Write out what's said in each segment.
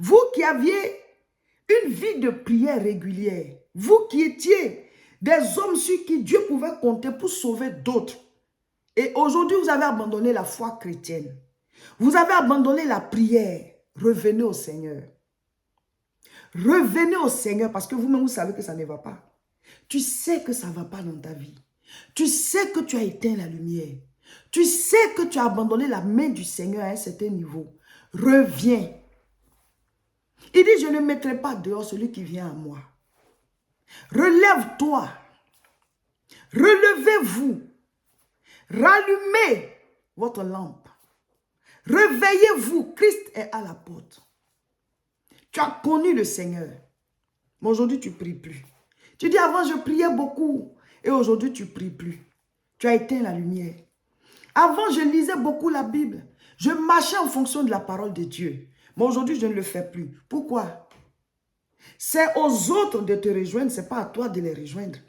Vous qui aviez une vie de prière régulière, vous qui étiez des hommes sur qui Dieu pouvait compter pour sauver d'autres. Et aujourd'hui, vous avez abandonné la foi chrétienne. Vous avez abandonné la prière. Revenez au Seigneur. Revenez au Seigneur parce que vous-même, vous savez que ça ne va pas. Tu sais que ça ne va pas dans ta vie. Tu sais que tu as éteint la lumière. Tu sais que tu as abandonné la main du Seigneur à un certain niveau. Reviens. Il dit, je ne mettrai pas dehors celui qui vient à moi. Relève-toi. Relevez-vous. Rallumez votre lampe. Réveillez-vous. Christ est à la porte. Tu as connu le Seigneur. Mais aujourd'hui, tu ne pries plus. Tu dis, avant, je priais beaucoup. Et aujourd'hui, tu ne pries plus. Tu as éteint la lumière. Avant, je lisais beaucoup la Bible. Je marchais en fonction de la parole de Dieu. Mais aujourd'hui, je ne le fais plus. Pourquoi? C'est aux autres de te rejoindre, ce n'est pas à toi de les rejoindre.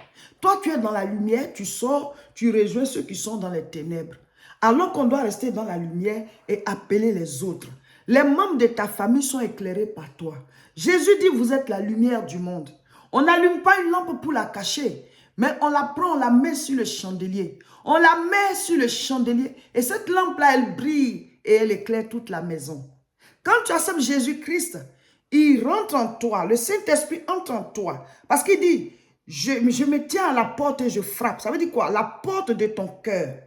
Toi, tu es dans la lumière, tu sors, tu rejoins ceux qui sont dans les ténèbres. Alors qu'on doit rester dans la lumière et appeler les autres. Les membres de ta famille sont éclairés par toi. Jésus dit, vous êtes la lumière du monde. On n'allume pas une lampe pour la cacher, mais on la prend, on la met sur le chandelier. On la met sur le chandelier et cette lampe-là, elle brille et elle éclaire toute la maison. Quand tu acceptes Jésus-Christ, il rentre en toi, le Saint-Esprit entre en toi. Parce qu'il dit, je me tiens à la porte et je frappe. Ça veut dire quoi? La porte de ton cœur.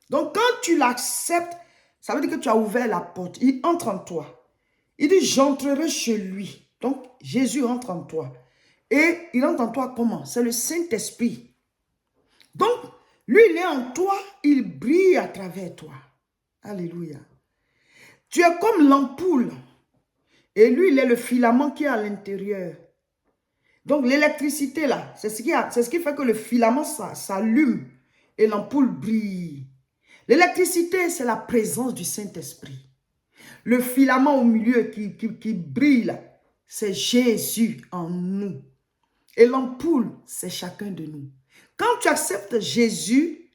Donc quand tu l'acceptes, ça veut dire que tu as ouvert la porte. Il entre en toi. Il dit, j'entrerai chez lui. Donc Jésus entre en toi. Et il entre en toi comment? C'est le Saint-Esprit. Donc, lui, il est en toi, il brille à travers toi. Alléluia. Tu es comme l'ampoule. Et lui, il est le filament qui est à l'intérieur. Donc, l'électricité, là, c'est ce qui fait que le filament s'allume et l'ampoule brille. L'électricité, c'est la présence du Saint-Esprit. Le filament au milieu qui brille, là, c'est Jésus en nous. Et l'ampoule, c'est chacun de nous. Quand tu acceptes Jésus,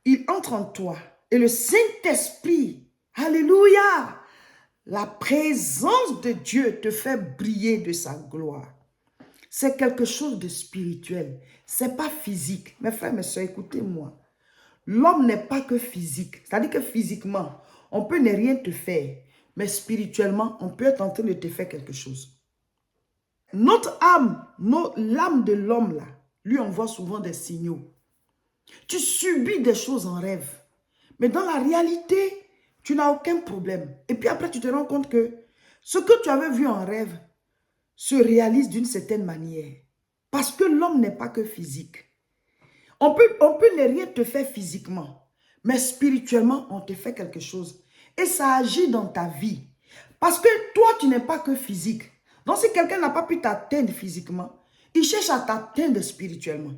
il entre en toi. Et le Saint-Esprit, alléluia, la présence de Dieu te fait briller de sa gloire. C'est quelque chose de spirituel. Ce n'est pas physique. Mes frères, mes soeurs, écoutez-moi. L'homme n'est pas que physique. C'est-à-dire que physiquement, on peut ne rien te faire. Mais spirituellement, on peut être en train de te faire quelque chose. Notre âme, l'âme de l'homme, là, lui envoie souvent des signaux. Tu subis des choses en rêve. Mais dans la réalité, tu n'as aucun problème. Et puis après, tu te rends compte que ce que tu avais vu en rêve se réalise d'une certaine manière. Parce que l'homme n'est pas que physique. On peut ne rien te faire physiquement. Mais spirituellement, on te fait quelque chose. Et ça agit dans ta vie. Parce que toi, tu n'es pas que physique. Donc, si quelqu'un n'a pas pu t'atteindre physiquement, il cherche à t'atteindre spirituellement.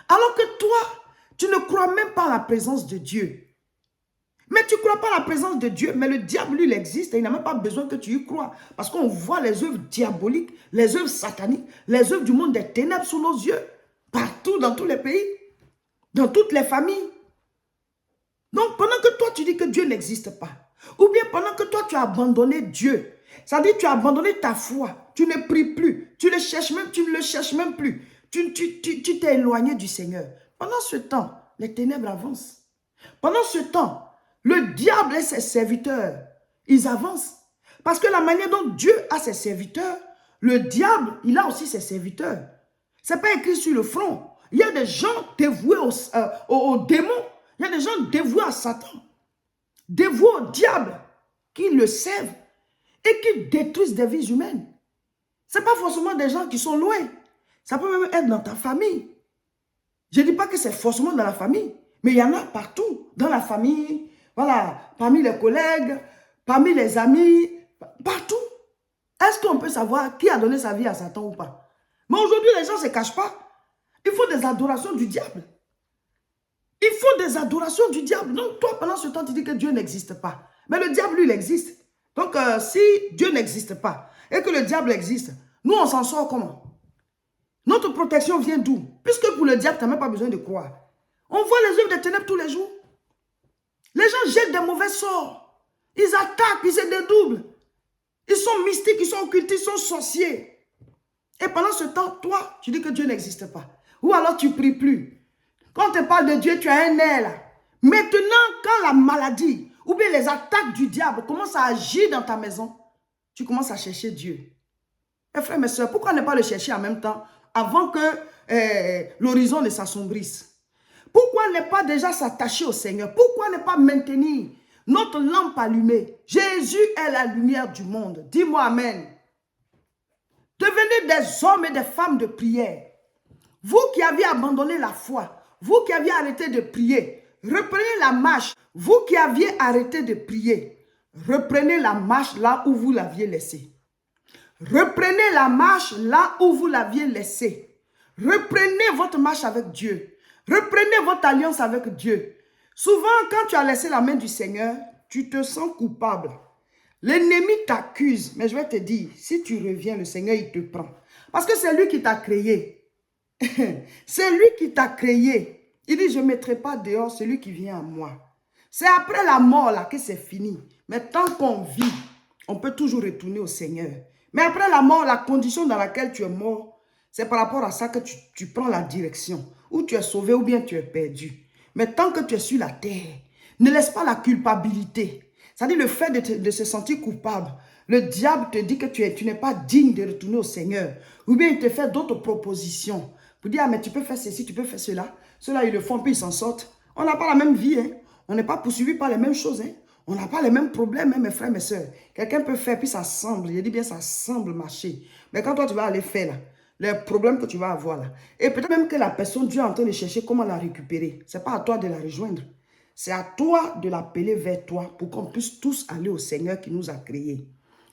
Alors que toi, tu ne crois même pas à la présence de Dieu. Mais tu ne crois pas à la présence de Dieu, mais le diable, lui, il existe et il n'a même pas besoin que tu y crois. Parce qu'on voit les œuvres diaboliques, les œuvres sataniques, les œuvres du monde des ténèbres sous nos yeux, partout dans tous les pays, dans toutes les familles. Donc, pendant que toi, tu dis que Dieu n'existe pas, ou bien pendant que toi, tu as abandonné Dieu, ça veut dire que tu as abandonné ta foi, tu ne pries plus, tu ne le cherches même plus, tu t'es éloigné du Seigneur. Pendant ce temps, les ténèbres avancent. Pendant ce temps, le diable et ses serviteurs, ils avancent. Parce que la manière dont Dieu a ses serviteurs, le diable, il a aussi ses serviteurs. Ce n'est pas écrit sur le front. Il y a des gens dévoués aux démons. Il y a des gens dévoués à Satan. Dévoués au diable, qui le servent et qui détruisent des vies humaines. Ce n'est pas forcément des gens qui sont loin. Ça peut même être dans ta famille. Je ne dis pas que c'est forcément dans la famille, mais il y en a partout. Dans la famille, voilà, parmi les collègues, parmi les amis, partout. Est-ce qu'on peut savoir qui a donné sa vie à Satan ou pas? Mais aujourd'hui, les gens ne se cachent pas. Ils font des adorations du diable. Ils font des adorations du diable. Donc toi, pendant ce temps, tu dis que Dieu n'existe pas. Mais le diable, lui, il existe. Donc si Dieu n'existe pas et que le diable existe, nous, on s'en sort comment? Notre protection vient d'où? Puisque pour le diable, tu n'as même pas besoin de croire. On voit les œuvres des ténèbres tous les jours. Les gens jettent des mauvais sorts. Ils attaquent, ils se dédoublent. Ils sont mystiques, ils sont occultés, ils sont sorciers. Et pendant ce temps, toi, tu dis que Dieu n'existe pas. Ou alors tu ne pries plus. Quand on te parle de Dieu, tu as un air là. Maintenant, quand la maladie ou bien les attaques du diable commencent à agir dans ta maison, tu commences à chercher Dieu. Mes frères, mes soeurs, pourquoi ne pas le chercher en même temps avant que l'horizon ne s'assombrisse? Pourquoi ne pas déjà s'attacher au Seigneur? Pourquoi ne pas maintenir notre lampe allumée? Jésus est la lumière du monde. Dis-moi amen. Devenez des hommes et des femmes de prière. Vous qui aviez abandonné la foi, vous qui aviez arrêté de prier, reprenez la marche. Vous qui aviez arrêté de prier, reprenez la marche là où vous l'aviez laissée. Reprenez la marche là où vous l'aviez laissée. Reprenez votre marche avec Dieu. Reprenez votre alliance avec Dieu. Souvent, quand tu as laissé la main du Seigneur, tu te sens coupable. L'ennemi t'accuse, mais je vais te dire, si tu reviens, le Seigneur, il te prend. Parce que c'est lui qui t'a créé. C'est lui qui t'a créé. Il dit, je ne mettrai pas dehors celui qui vient à moi. C'est après la mort là que c'est fini. Mais tant qu'on vit, on peut toujours retourner au Seigneur. Mais après la mort, la condition dans laquelle tu es mort, c'est par rapport à ça que tu prends la direction. Ou tu es sauvé ou bien tu es perdu. Mais tant que tu es sur la terre, ne laisse pas la culpabilité. C'est-à-dire le fait de se sentir coupable. Le diable te dit que tu n'es pas digne de retourner au Seigneur. Ou bien il te fait d'autres propositions. Pour dire, ah, mais tu peux faire ceci, tu peux faire cela. Ceux-là, ils le font, puis ils s'en sortent. On n'a pas la même vie. Hein. On n'est pas poursuivi par les mêmes choses. Hein. On n'a pas les mêmes problèmes, hein, mes frères, mes soeurs. Quelqu'un peut faire, puis ça semble. Je dis bien, ça semble marcher. Mais quand toi, tu vas aller faire, là, les problèmes que tu vas avoir, là. Et peut-être même que la personne, Dieu est en train de chercher comment la récupérer. Ce n'est pas à toi de la rejoindre. C'est à toi de l'appeler vers toi pour qu'on puisse tous aller au Seigneur qui nous a créés.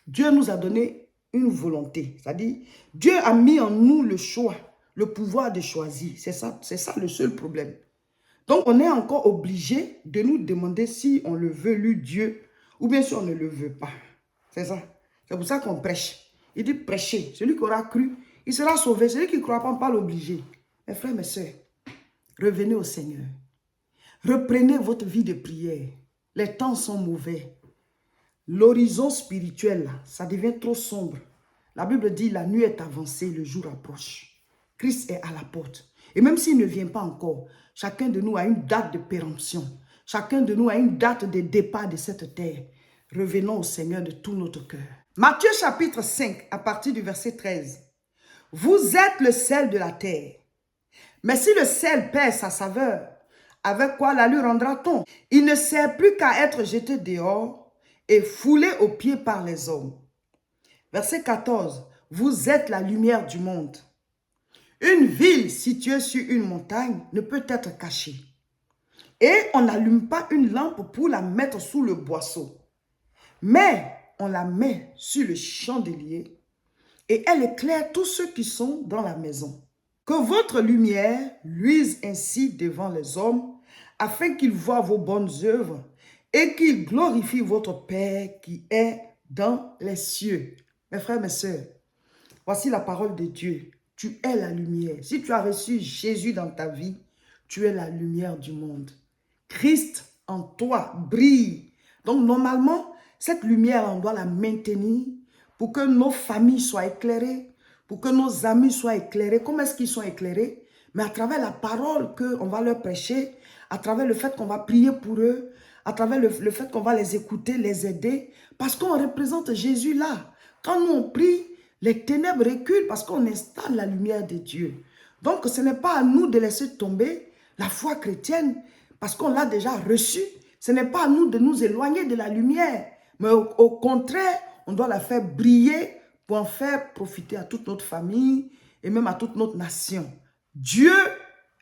Dieu nous a donné une volonté. C'est-à-dire, Dieu a mis en nous le choix, le pouvoir de choisir. C'est ça le seul problème. Donc, on est encore obligé de nous demander si on le veut, lui, Dieu, ou bien si on ne le veut pas. C'est ça. C'est pour ça qu'on prêche. Il dit prêcher. Celui qui aura cru, il sera sauvé. Celui qui ne croit pas, on ne peut pas l'obliger. Mes frères, mes soeurs, revenez au Seigneur. Reprenez votre vie de prière. Les temps sont mauvais. L'horizon spirituel, ça devient trop sombre. La Bible dit, la nuit est avancée, le jour approche. Christ est à la porte. Et même s'il ne vient pas encore, chacun de nous a une date de péremption. Chacun de nous a une date de départ de cette terre. Revenons au Seigneur de tout notre cœur. Matthieu chapitre 5, à partir du verset 13. Vous êtes le sel de la terre. Mais si le sel perd sa saveur, avec quoi la lui rendra-t-on? Il ne sert plus qu'à être jeté dehors et foulé aux pieds par les hommes. Verset 14. Vous êtes la lumière du monde. Une ville située sur une montagne ne peut être cachée. Et on n'allume pas une lampe pour la mettre sous le boisseau. Mais on la met sur le chandelier et elle éclaire tous ceux qui sont dans la maison. Que votre lumière luise ainsi devant les hommes, afin qu'ils voient vos bonnes œuvres et qu'ils glorifient votre Père qui est dans les cieux. Mes frères, mes sœurs, voici la parole de Dieu. Tu es la lumière. Si tu as reçu Jésus dans ta vie, tu es la lumière du monde. Christ en toi brille. Donc normalement, cette lumière, on doit la maintenir pour que nos familles soient éclairées, pour que nos amis soient éclairés. Comment est-ce qu'ils sont éclairés? Mais à travers la parole qu'on va leur prêcher, à travers le fait qu'on va prier pour eux, à travers le fait qu'on va les écouter, les aider, parce qu'on représente Jésus là. Quand nous on prie, les ténèbres reculent parce qu'on installe la lumière de Dieu. Donc ce n'est pas à nous de laisser tomber la foi chrétienne parce qu'on l'a déjà reçue. Ce n'est pas à nous de nous éloigner de la lumière, mais au contraire, on doit la faire briller pour en faire profiter à toute notre famille et même à toute notre nation. Dieu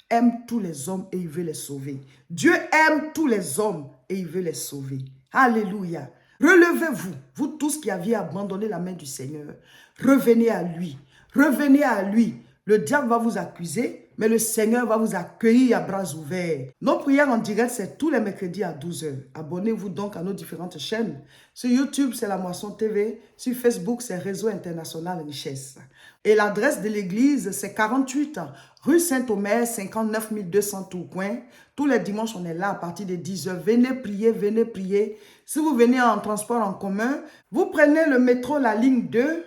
aime tous les hommes et il veut les sauver. Dieu aime tous les hommes et il veut les sauver. Alléluia. Relevez-vous, vous tous qui aviez abandonné la main du Seigneur. Revenez à lui. Revenez à lui. Le diable va vous accuser, Mais le Seigneur va vous accueillir à bras ouverts. Nos prières en direct, c'est tous les mercredis à 12 heures. Abonnez-vous donc à nos différentes chaînes. Sur YouTube, c'est La Moisson TV. Sur Facebook, c'est Réseau International Richesse. Et l'adresse de l'église, c'est 48 rue Saint-Omer, 59 200 Tourcoing. Tous les dimanches, on est là à partir de 10 heures. Venez prier, venez prier. Si vous venez en transport en commun, vous prenez le métro, la ligne 2,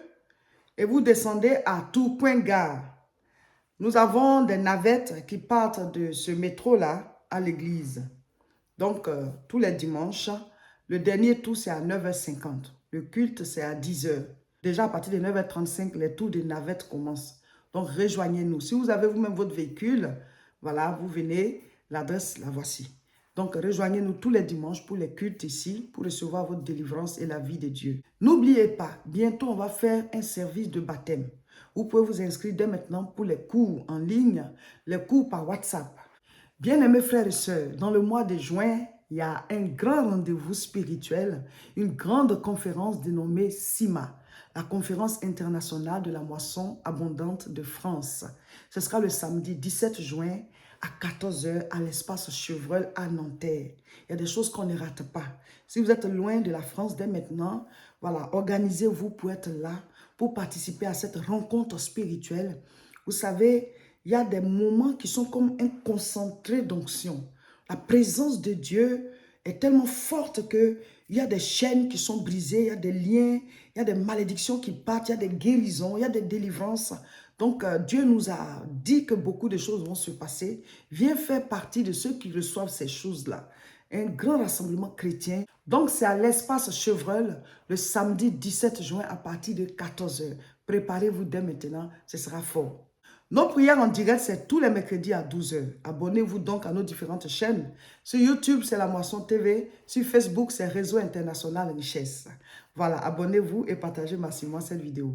et vous descendez à Tourcoing Gare. Nous avons des navettes qui partent de ce métro-là à l'église. Donc, tous les dimanches, le dernier tour, c'est à 9h50. Le culte, c'est à 10h. Déjà, à partir de 9h35, les tours de navettes commencent. Donc, rejoignez-nous. Si vous avez vous-même votre véhicule, voilà, vous venez, l'adresse, la voici. Donc, rejoignez-nous tous les dimanches pour les cultes ici, pour recevoir votre délivrance et la vie de Dieu. N'oubliez pas, bientôt, on va faire un service de baptême. Vous pouvez vous inscrire dès maintenant pour les cours en ligne, les cours par WhatsApp. Bien-aimés frères et sœurs, dans le mois de juin, il y a un grand rendez-vous spirituel, une grande conférence dénommée CIMA, la conférence internationale de la moisson abondante de France. Ce sera le samedi 17 juin à 14 heures à l'espace Chevreul à Nanterre. Il y a des choses qu'on ne rate pas. Si vous êtes loin de la France dès maintenant, voilà, organisez-vous pour être là, pour participer à cette rencontre spirituelle. Vous savez, il y a des moments qui sont comme un concentré d'onction. La présence de Dieu est tellement forte qu'il y a des chaînes qui sont brisées, il y a des liens, il y a des malédictions qui partent, il y a des guérisons, il y a des délivrances. Donc, Dieu nous a dit que beaucoup de choses vont se passer. Viens faire partie de ceux qui reçoivent ces choses-là. Un grand rassemblement chrétien. Donc, c'est à l'espace Chevreul, le samedi 17 juin à partir de 14 heures. Préparez-vous dès maintenant, ce sera fort. Nos prières en direct, c'est tous les mercredis à 12 heures. Abonnez-vous donc à nos différentes chaînes. Sur YouTube, c'est La Moisson TV. Sur Facebook, c'est Réseau International Richesse. Voilà, abonnez-vous et partagez massivement cette vidéo.